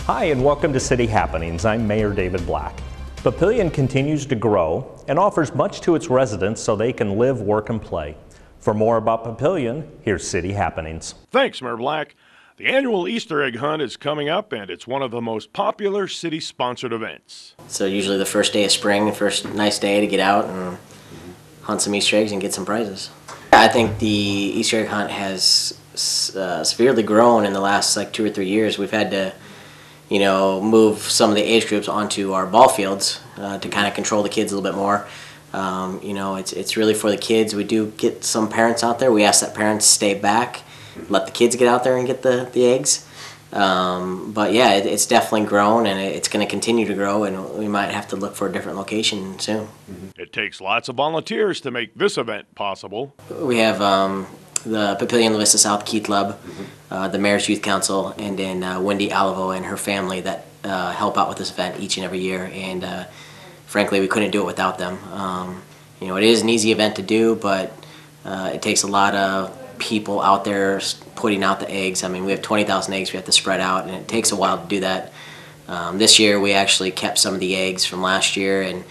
Hi and welcome to City Happenings. I'm Mayor David Black. Papillion continues to grow and offers much to its residents so they can live, work, and play. For more about Papillion, here's City Happenings. Thanks, Mayor Black. The annual Easter egg hunt is coming up, and it's one of the most popular city-sponsored events. So usually the first day of spring, the first nice day to get out and hunt some Easter eggs and get some prizes. I think the Easter egg hunt has severely grown in the last 2 or 3 years. We've had to, move some of the age groups onto our ball fields to kind of control the kids a little bit more. It's really for the kids. We do get some parents out there. We ask that parents stay back, let the kids get out there and get the eggs. But yeah, it's definitely grown, and it's going to continue to grow, and we might have to look for a different location soon. It takes lots of volunteers to make this event possible. We have the Papillion La Vista South Key Club, the Mayor's Youth Council, and then Wendy Alivo and her family that help out with this event each and every year. And frankly, we couldn't do it without them. It is an easy event to do, but it takes a lot of people out there putting out the eggs. I mean, we have 20,000 eggs we have to spread out, and it takes a while to do that. This year, we actually kept some of the eggs from last year, and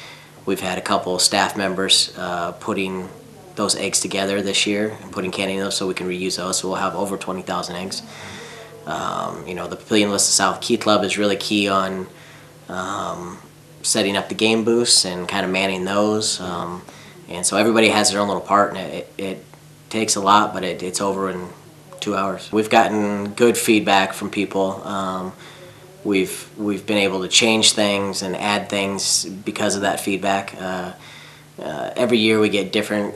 we've had a couple staff members putting those eggs together this year and putting candy in those so we can reuse those. So we'll have over 20,000 eggs. The Papillion La Vista South Key Club is really key on setting up the game booths and kind of manning those. And so everybody has their own little part, and it takes a lot, but it's over in 2 hours. We've gotten good feedback from people. We've been able to change things and add things because of that feedback. Every year we get different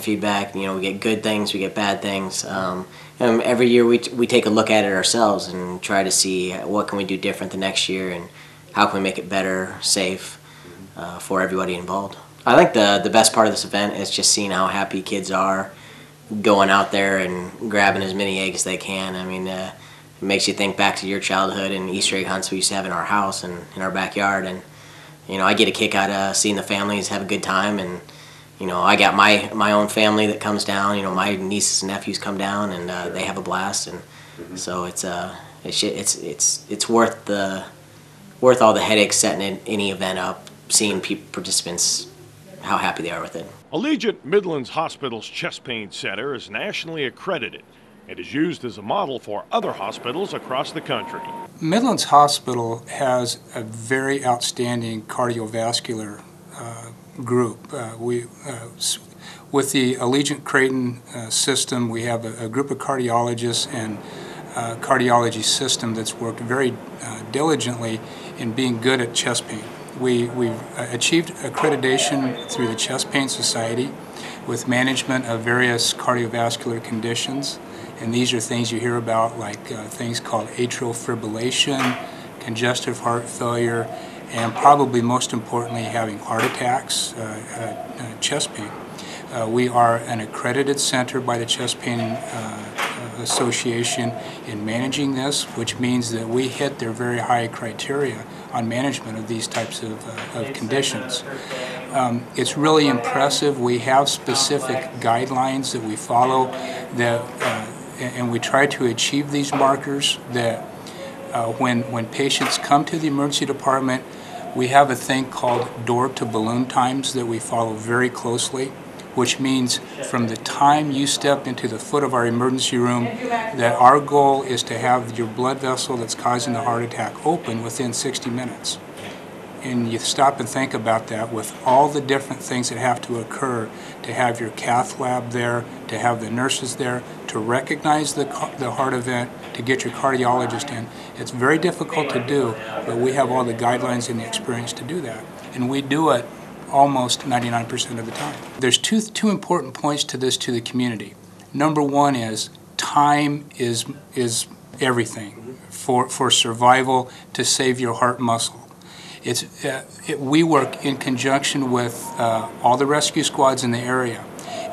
feedback. We get good things, we get bad things. And every year we take a look at it ourselves and try to see what can we do different the next year and how can we make it better, safe for everybody involved. I think the best part of this event is just seeing how happy kids are going out there and grabbing as many eggs as they can. I mean, it makes you think back to your childhood and Easter egg hunts we used to have in our house and in our backyard. And I get a kick out of seeing the families have a good time. And I got my own family that comes down. My nieces and nephews come down, and they have a blast. And so it's worth all the headaches setting any event up, seeing participants how happy they are with it. Allegiant Midlands Hospital's Chest Pain Center is nationally accredited and is used as a model for other hospitals across the country. Midlands Hospital has a very outstanding cardiovascular group. With the Allegiant Creighton system, we have a group of cardiologists and cardiology system that's worked very diligently in being good at chest pain. We've achieved accreditation through the Chest Pain Society with management of various cardiovascular conditions, and these are things you hear about, like things called atrial fibrillation, congestive heart failure, and probably most importantly having heart attacks, chest pain. We are an accredited center by the Chest Pain Association in managing this, which means that we hit their very high criteria on management of these types of conditions. It's really impressive. We have specific guidelines that we follow, and we try to achieve these markers that when patients come to the emergency department, we have a thing called door-to-balloon times that we follow very closely, which means from the time you step into the foot of our emergency room, that our goal is to have your blood vessel that's causing the heart attack open within 60 minutes. And you stop and think about that with all the different things that have to occur to have your cath lab there, to have the nurses there, to recognize the heart event, to get your cardiologist in. It's very difficult to do, but we have all the guidelines and the experience to do that. And we do it almost 99% of the time. There's two important points to this to the community. Number one is time is everything for survival, to save your heart muscle. We work in conjunction with all the rescue squads in the area,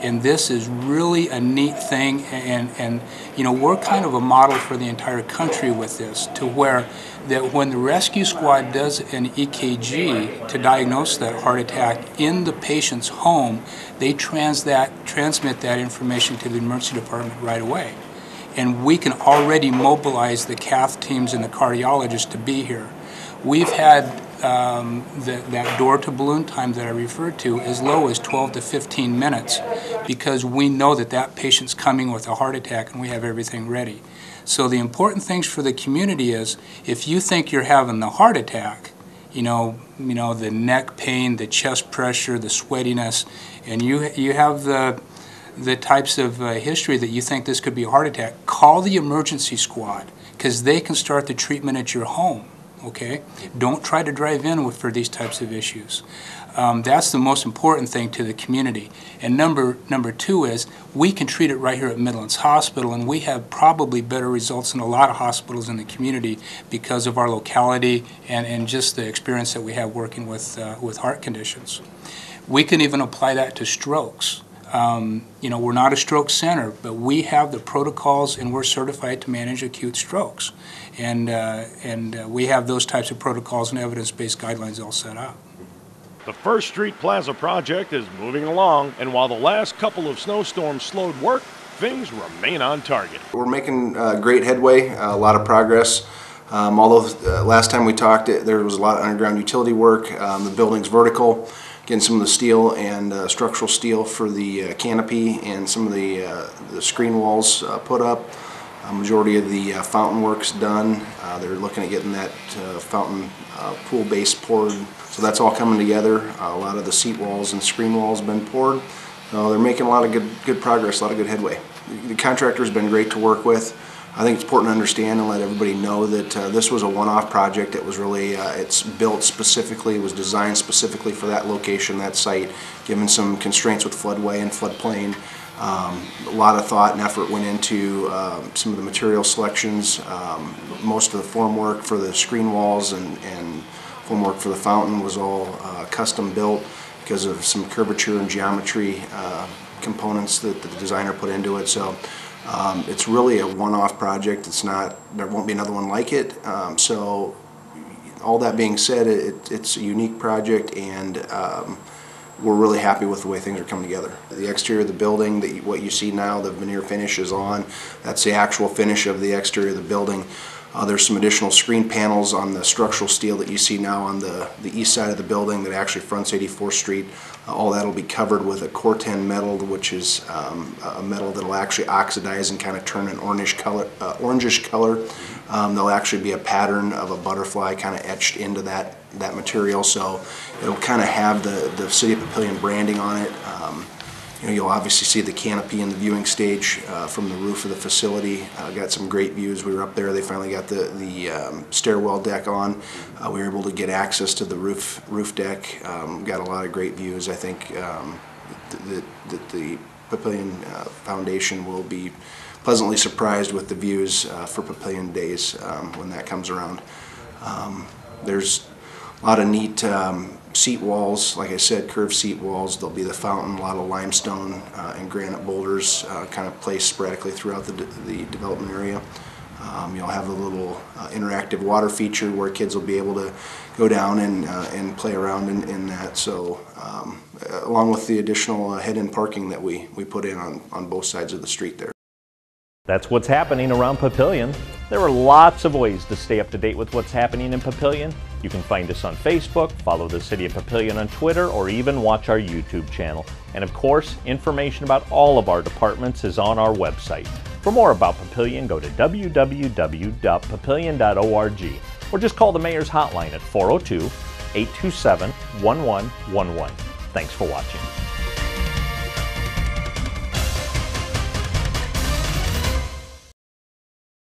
and this is really a neat thing, and we're kind of a model for the entire country with this, to where that when the rescue squad does an EKG to diagnose that heart attack in the patient's home, they transmit that information to the emergency department right away. and we can already mobilize the cath teams and the cardiologists to be here. We've had that door to balloon time that I referred to as low as 12 to 15 minutes because we know that that patient's coming with a heart attack and we have everything ready. So the important things for the community is if you think you're having the heart attack, you know the neck pain, the chest pressure, the sweatiness, and you have the types of history that you think this could be a heart attack, call the emergency squad because they can start the treatment at your home. Okay? Don't try to drive in for these types of issues. That's the most important thing to the community. And number two is we can treat it right here at Midlands Hospital, and we have probably better results than a lot of hospitals in the community because of our locality and just the experience that we have working with heart conditions. We can even apply that to strokes. We're not a stroke center, but we have the protocols and we're certified to manage acute strokes. And we have those types of protocols and evidence-based guidelines all set up. The First Street Plaza project is moving along, and while the last couple of snowstorms slowed work, things remain on target. We're making great headway, a lot of progress. Although last time we talked, there was a lot of underground utility work. The building's vertical. Getting some of the steel and structural steel for the canopy and some of the screen walls put up. Majority of the fountain work's done. They're looking at getting that fountain pool base poured. So that's all coming together. A lot of the seat walls and screen walls have been poured. They're making a lot of good progress, a lot of good headway. The contractor's been great to work with. I think it's important to understand and let everybody know that this was a one-off project. It was really, it's built specifically, it was designed specifically for that location, that site, given some constraints with floodway and floodplain. A lot of thought and effort went into some of the material selections. Most of the formwork for the screen walls and formwork for the fountain was all custom built because of some curvature and geometry components that the designer put into it. So it's really a one-off project. It's not, there won't be another one like it. So all that being said, it's a unique project, and we're really happy with the way things are coming together. The exterior of the building, what you see now, the veneer finish is on. That's the actual finish of the exterior of the building. There's some additional screen panels on the structural steel that you see now on the east side of the building that actually fronts 84th Street. All that will be covered with a Corten metal, which is a metal that will actually oxidize and kind of turn an orangish color. There'll actually be a pattern of a butterfly kind of etched into that material, so it'll kind of have the City of Papillion branding on it. You'll obviously see the canopy and the viewing stage from the roof of the facility. Got some great views. We were up there. They finally got the stairwell deck on. We were able to get access to the roof deck. Got a lot of great views. I think that the Papillion Foundation will be pleasantly surprised with the views for Papillion Days when that comes around. There's a lot of neat seat walls, like I said, curved seat walls. There'll be the fountain, a lot of limestone and granite boulders kind of placed sporadically throughout the development area. You'll have a little interactive water feature where kids will be able to go down and play around in that. So along with the additional head-in parking that we put in on both sides of the street there. That's what's happening around Papillion. There are lots of ways to stay up to date with what's happening in Papillion. You can find us on Facebook, follow the City of Papillion on Twitter, or even watch our YouTube channel. And of course, information about all of our departments is on our website. For more about Papillion, go to www.papillion.org or just call the Mayor's Hotline at 402-827-1111. Thanks for watching.